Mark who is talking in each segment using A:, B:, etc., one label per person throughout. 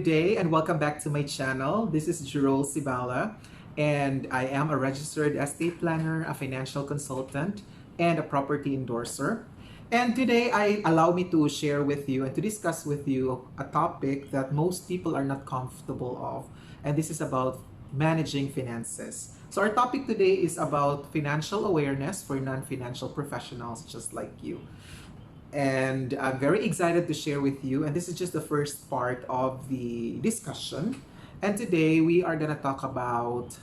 A: day and welcome back to my channel. This is Jerol Sibala and I am a registered estate planner, a financial consultant, and a property endorser. And today I allow me to share with you and to discuss with you a topic that most people are not comfortable of. And this is about managing finances. So our topic today is about financial awareness for non-financial professionals just like you. And I'm very excited to share with you. And this is just the first part of the discussion. And today we are going to talk about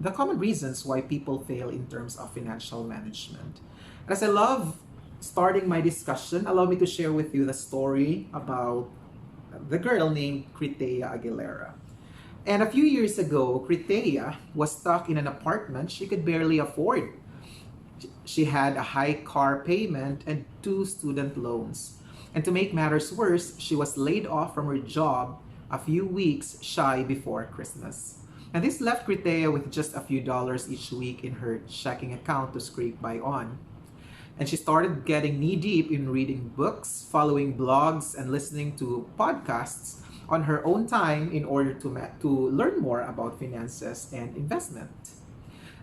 A: the common reasons why people fail in terms of financial management. As I love starting my discussion, allow me to share with you the story about the girl named Critea Aguilera. And a few years ago, Critea was stuck in an apartment she could barely afford. She had a high car payment and 2 student loans. And to make matters worse, she was laid off from her job a few weeks shy before Christmas. And this left Critea with just a few dollars each week in her checking account to scrape by on. And she started getting knee-deep in reading books, following blogs, and listening to podcasts on her own time in order to learn more about finances and investment.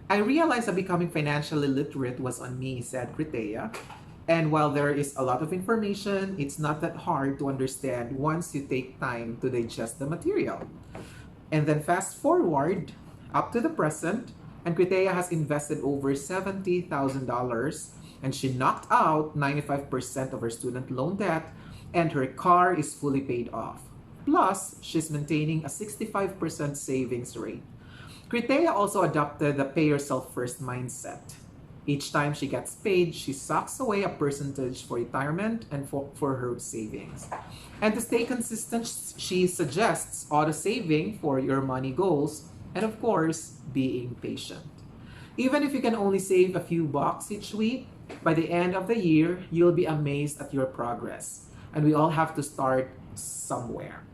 A: I realized that becoming financially literate was on me, said Critea. And while there is a lot of information, it's not that hard to understand once you take time to digest the material. And then fast forward up to the present, and Critea has invested over $70,000 and she knocked out 95% of her student loan debt and her car is fully paid off. Plus, she's maintaining a 65% savings rate. Critea also adopted the pay yourself first mindset. Each time she gets paid, she socks away a percentage for retirement and for her savings. And to stay consistent, she suggests auto saving for your money goals and of course, being patient. Even if you can only save a few bucks each week, by the end of the year, you'll be amazed at your progress. And we all have to start somewhere,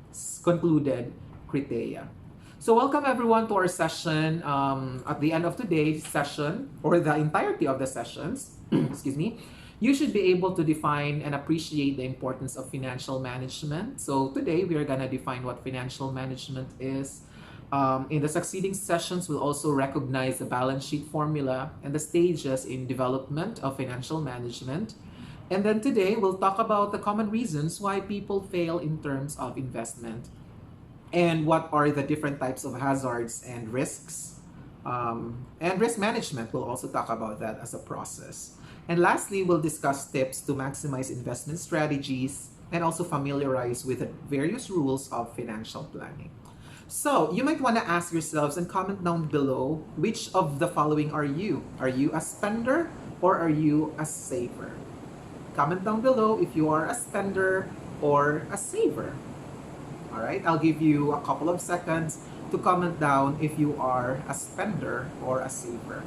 A: concluded Critea. So welcome everyone to our session. At the end of today's session, or the entirety of the sessions, excuse me, you should be able to define and appreciate the importance of financial management. So today we are going to define what financial management is. In the succeeding sessions, we'll also recognize the balance sheet formula and the stages in development of financial management. And then today we'll talk about the common reasons why people fail in terms of investment. And what are the different types of hazards and risks. And risk management, we'll also talk about that as a process. And lastly, we'll discuss tips to maximize investment strategies and also familiarize with the various rules of financial planning. So you might want to ask yourselves and comment down below, which of the following are you? Are you a spender or are you a saver? Comment down below if you are a spender or a saver. All right, I'll give you a couple of seconds to comment down if you are a spender or a saver.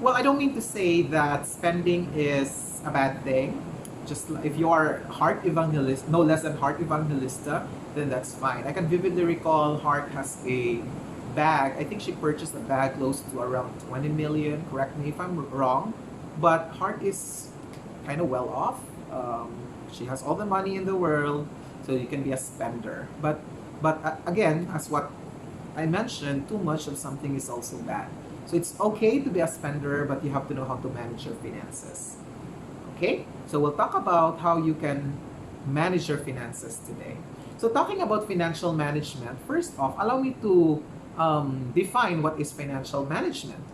A: Well, I don't mean to say that spending is a bad thing. Just if you are heart evangelist, no less than heart evangelista, then that's fine. I can vividly recall Heart has a bag. I think she purchased a bag close to around 20 million. Correct me if I'm wrong. But Heart is kind of well off. She has all the money in the world. So you can be a spender. But again, as what I mentioned, too much of something is also bad. So it's okay to be a spender, but you have to know how to manage your finances. Okay? So we'll talk about how you can manage your finances today. So talking about financial management, first off, allow me to define what is financial management.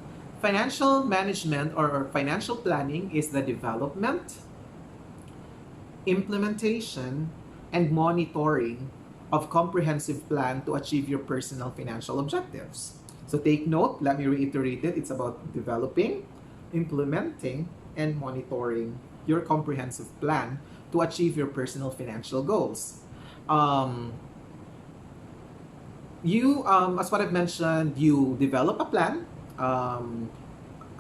A: Financial management or financial planning is the development, implementation, and monitoring of comprehensive plan to achieve your personal financial objectives. So take note, let me reiterate it, it's about developing, implementing, and monitoring your comprehensive plan to achieve your personal financial goals. As what I've mentioned, you develop a plan.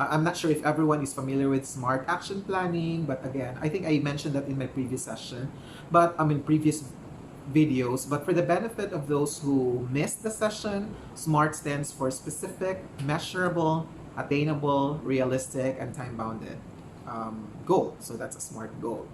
A: I'm not sure if everyone is familiar with SMART action planning, but again, I think I mentioned that in my previous session, previous videos. But for the benefit of those who missed the session, SMART stands for specific, measurable, attainable, realistic, and time-bounded goal. So that's a SMART goal.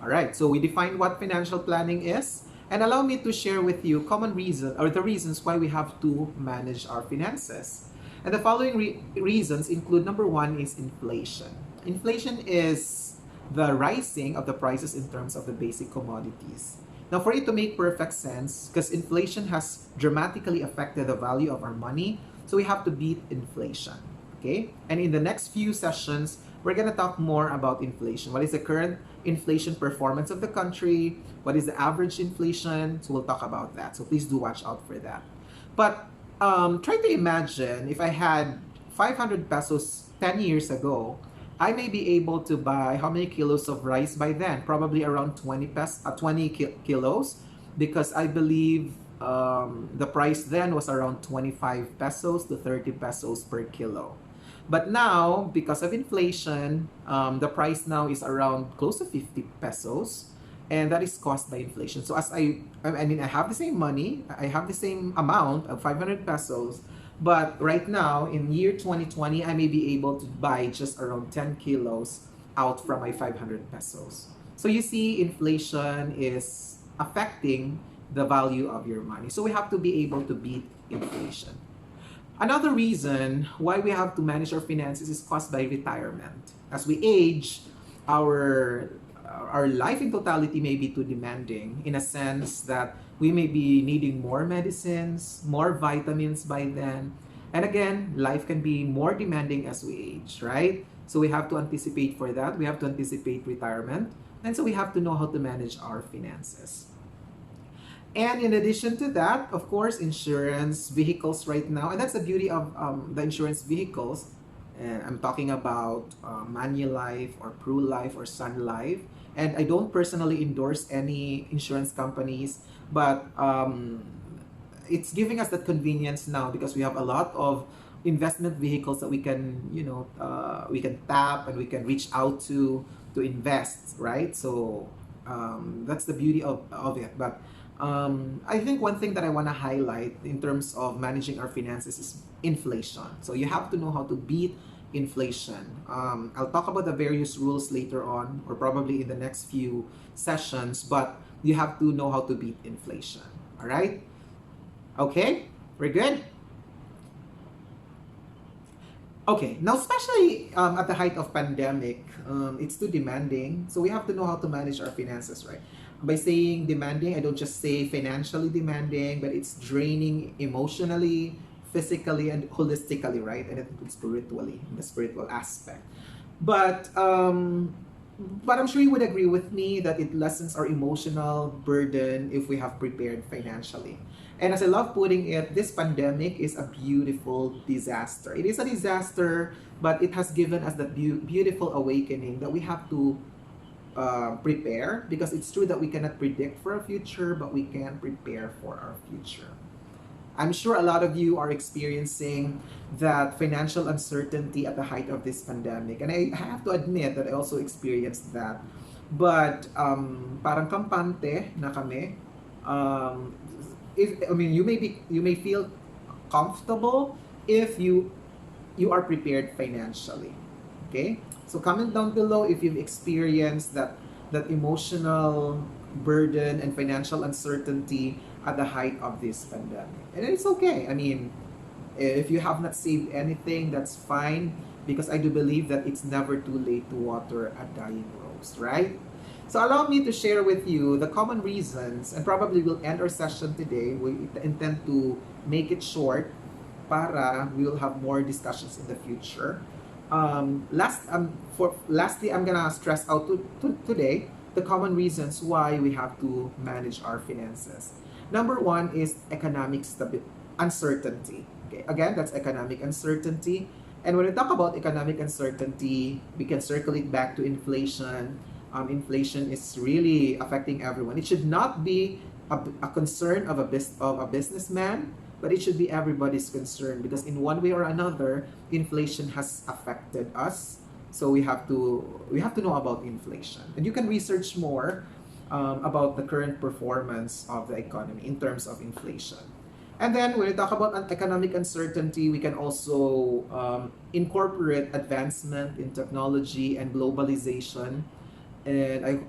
A: All right, so we defined what financial planning is. and allow me to share with you common reason or the reasons why we have to manage our finances. And the following reasons include: number one is inflation. Inflation is the rising of the prices in terms of the basic commodities. Now, for it to make perfect sense, because inflation has dramatically affected the value of our money, so we have to beat inflation. Okay? And in the next few sessions, we're going to talk more about inflation. What is the current inflation performance of the country? What is the average inflation? So we'll talk about that. So please do watch out for that. But try to imagine if I had 500 pesos 10 years ago, I may be able to buy how many kilos of rice by then? Probably around 20 kilos, because I believe the price then was around 25 pesos to 30 pesos per kilo. But now, because of inflation, the price now is around close to 50 pesos, and that is caused by inflation. So I mean, I have the same money, I have the same amount of 500 pesos, but right now, in year 2020, I may be able to buy just around 10 kilos out from my 500 pesos. So you see, inflation is affecting the value of your money. So we have to be able to beat inflation. Another reason why we have to manage our finances is caused by retirement. As we age, our our life in totality may be too demanding, in a sense that we may be needing more medicines, more vitamins by then. And again, life can be more demanding as we age, right? So we have to anticipate for that. We have to anticipate retirement. And so we have to know how to manage our finances. And in addition to that, of course, insurance, vehicles right now. And that's the beauty of the insurance vehicles. And I'm talking about Manulife or PruLife or Sun Life. And I don't personally endorse any insurance companies, but it's giving us that convenience now, because we have a lot of investment vehicles that we can, we can tap and we can reach out to invest, right? So that's the beauty of it. But I think one thing that I want to highlight in terms of managing our finances is inflation. So you have to know how to beat inflation. I'll talk about the various rules later on, or probably in the next few sessions, but you have to know how to beat inflation. All right? Okay? We're good? Okay, now especially at the height of pandemic, it's too demanding. So we have to know how to manage our finances, right? By saying demanding, I don't just say financially demanding, but it's draining emotionally, physically, and holistically, right? And it includes spiritually, in the spiritual aspect. But I'm sure you would agree with me that it lessens our emotional burden if we have prepared financially. And as I love putting it, this pandemic is a beautiful disaster. It is a disaster, but it has given us that beautiful awakening that we have to prepare, because it's true that we cannot predict for our future, but we can prepare for our future. I'm sure a lot of you are experiencing that financial uncertainty at the height of this pandemic. And I have to admit that I also experienced that. But parang kampante na kami. You may feel comfortable if you are prepared financially. Okay? So comment down below if you've experienced that emotional burden and financial uncertainty at the height of this pandemic. And it's okay. I mean, if you have not saved anything, that's fine, because I do believe that it's never too late to water a dying rose, right? So allow me to share with you the common reasons, and probably we'll end our session today. We intend to make it short para we will have more discussions in the future. Lastly, I'm gonna stress out today the common reasons why we have to manage our finances. Number one is economic uncertainty. Okay, again, that's economic uncertainty. And when we talk about economic uncertainty, we can circle it back to inflation. Inflation is really affecting everyone. It should not be a concern of a businessman, but it should be everybody's concern, because in one way or another, inflation has affected us. So we have to know about inflation, and you can research more about the current performance of the economy in terms of inflation. And then when we talk about economic uncertainty, we can also incorporate advancement in technology and globalization. and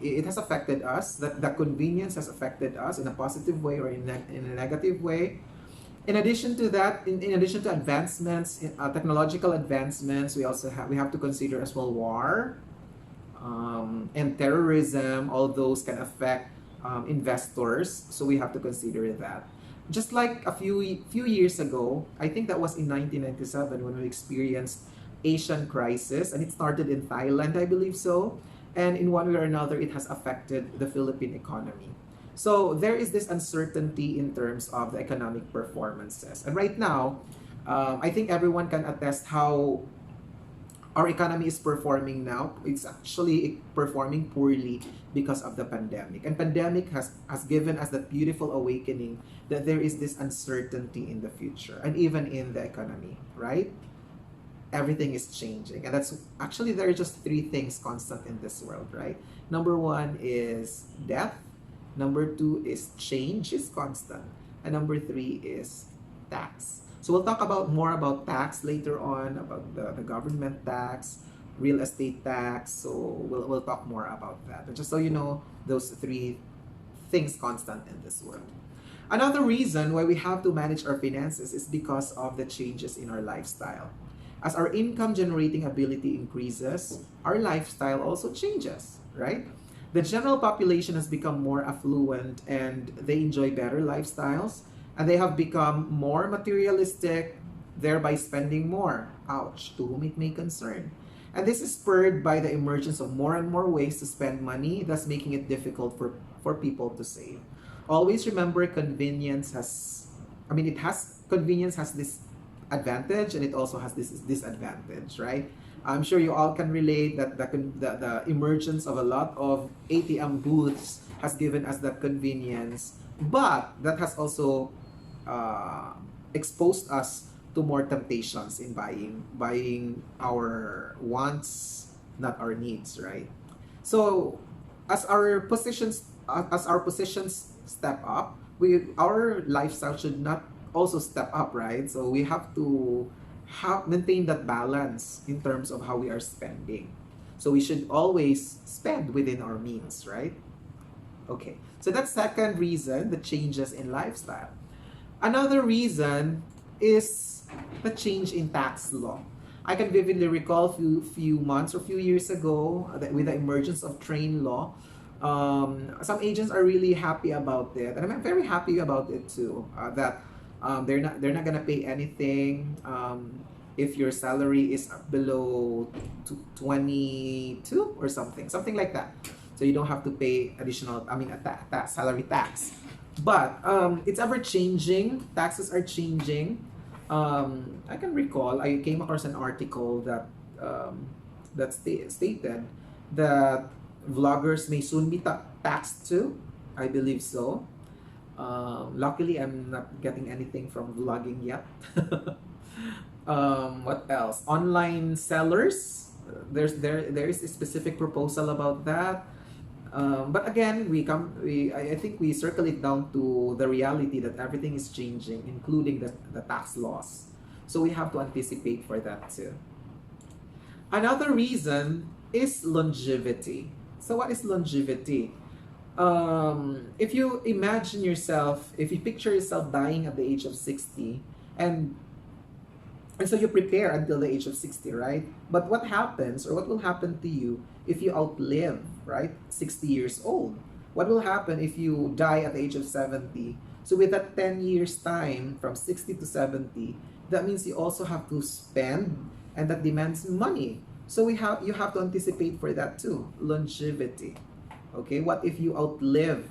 A: it has affected us. That the convenience has affected us in a positive way or in a negative way. In addition to that, in addition to advancements, technological advancements, we have to consider as well war, and terrorism. All those can affect investors, so we have to consider that. Just like a few years ago, I think that was in 1997 when we experienced Asian crisis, and it started in Thailand, I believe so. And in one way or another, it has affected the Philippine economy. So there is this uncertainty in terms of the economic performances. And right now, I think everyone can attest how our economy is performing now. It's actually performing poorly because of the pandemic. And pandemic has given us that beautiful awakening that there is this uncertainty in the future and even in the economy, right? Everything is changing. And that's actually, there are just three things constant in this world, right? Number one is death. Number two is change is constant. And number three is tax. So we'll talk about more about tax later on, about the government tax, real estate tax. So we'll talk more about that. But just so you know, those three things constant in this world. Another reason why we have to manage our finances is because of the changes in our lifestyle. As our income generating ability increases, our lifestyle also changes, right? The general population has become more affluent and they enjoy better lifestyles, and they have become more materialistic, thereby spending more. Ouch, to whom it may concern. And this is spurred by the emergence of more and more ways to spend money, thus making it difficult for people to save. Always remember, convenience has this advantage and it also has this disadvantage, right? I'm sure you all can relate that the emergence of a lot of ATM booths has given us that convenience, but that has also exposed us to more temptations in buying our wants, not our needs, right? So as our positions step up, our lifestyle should not also step up, right? So we have to maintain that balance in terms of how we are spending. So we should always spend within our means, right? Okay, so that's second reason, the changes in lifestyle. Another reason is the change in tax law. I can vividly recall few months or few years ago that with the emergence of train law, some agents are really happy about it, and I'm very happy about it too. That they're not gonna pay anything if your salary is below 22 or something like that. So you don't have to pay additional, salary tax. But it's ever changing. Taxes are changing. I can recall I came across an article that stated that vloggers may soon be taxed too. I believe so. Luckily, I'm not getting anything from vlogging yet. What else? Online sellers. There is a specific proposal about that. But again, I think we circle it down to the reality that everything is changing, including the tax laws. So we have to anticipate for that too. Another reason is longevity. So what is longevity? If you imagine yourself, if you picture yourself dying at the age of 60, and so you prepare until the age of 60, right? But what happens, or what will happen to you if you outlive, right, 60 years old? What will happen if you die at the age of 70? So with that 10 years time from 60 to 70, that means you also have to spend, and that demands money. So you have to anticipate for that too, longevity. Okay, what if you outlive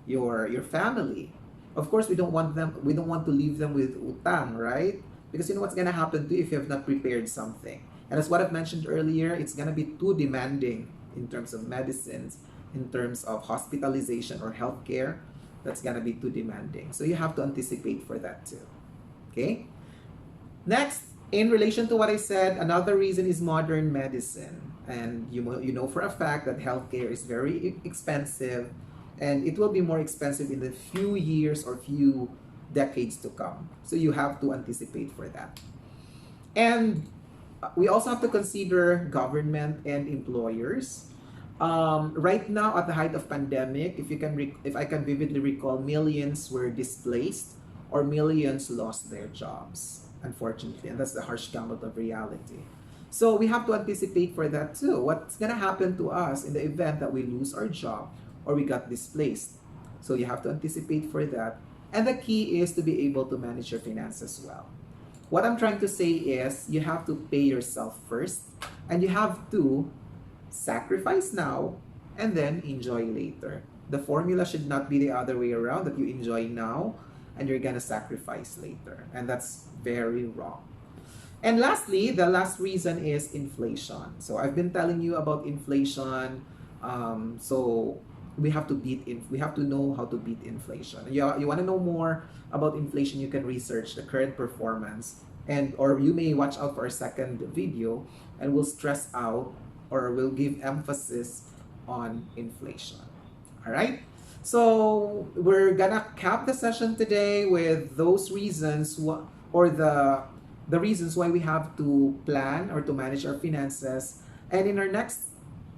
A: your family? Of course, we don't want to leave them with utang, right? Because you know what's gonna happen to you if you have not prepared something. And as what I've mentioned earlier, it's gonna be too demanding in terms of medicines, in terms of hospitalization or healthcare. That's gonna be too demanding. So you have to anticipate for that too. Okay? Next, in relation to what I said, another reason is modern medicine. And you know for a fact that healthcare is very expensive, and it will be more expensive in the few years or few decades to come. So you have to anticipate for that. And we also have to consider government and employers. Right now, at the height of pandemic, if I can vividly recall, millions were displaced or millions lost their jobs, unfortunately, and that's the harsh gamut of reality. So we have to anticipate for that too. What's gonna happen to us in the event that we lose our job or we got displaced? So you have to anticipate for that. And the key is to be able to manage your finances well. What I'm trying to say is you have to pay yourself first and you have to sacrifice now and then enjoy later. The formula should not be the other way around, that you enjoy now and you're gonna sacrifice later. And that's very wrong. And lastly, the last reason is inflation. So I've been telling you about inflation. So we have to we have to know how to beat inflation. You want to know more about inflation, you can research the current performance, and or you may watch out for a second video and we'll stress out or we'll give emphasis on inflation. All right? So we're gonna cap the session today with those reasons or the reasons why we have to plan or to manage our finances. And in our next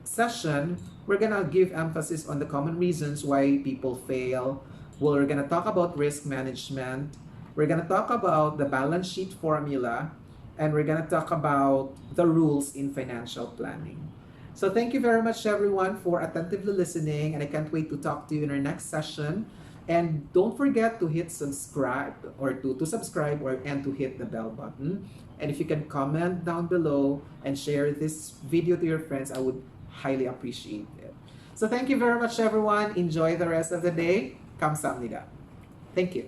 A: session, we're gonna give emphasis on the common reasons why people fail. We're gonna talk about risk management. We're gonna talk about the balance sheet formula, and we're gonna talk about the rules in financial planning. So thank you very much, everyone, for attentively listening, and I can't wait to talk to you in our next session. And don't forget to hit subscribe or to subscribe and to hit the bell button. And if you can comment down below and share this video to your friends, I would highly appreciate it. So thank you very much, everyone. Enjoy the rest of the day. Kamsahamnida. Thank you.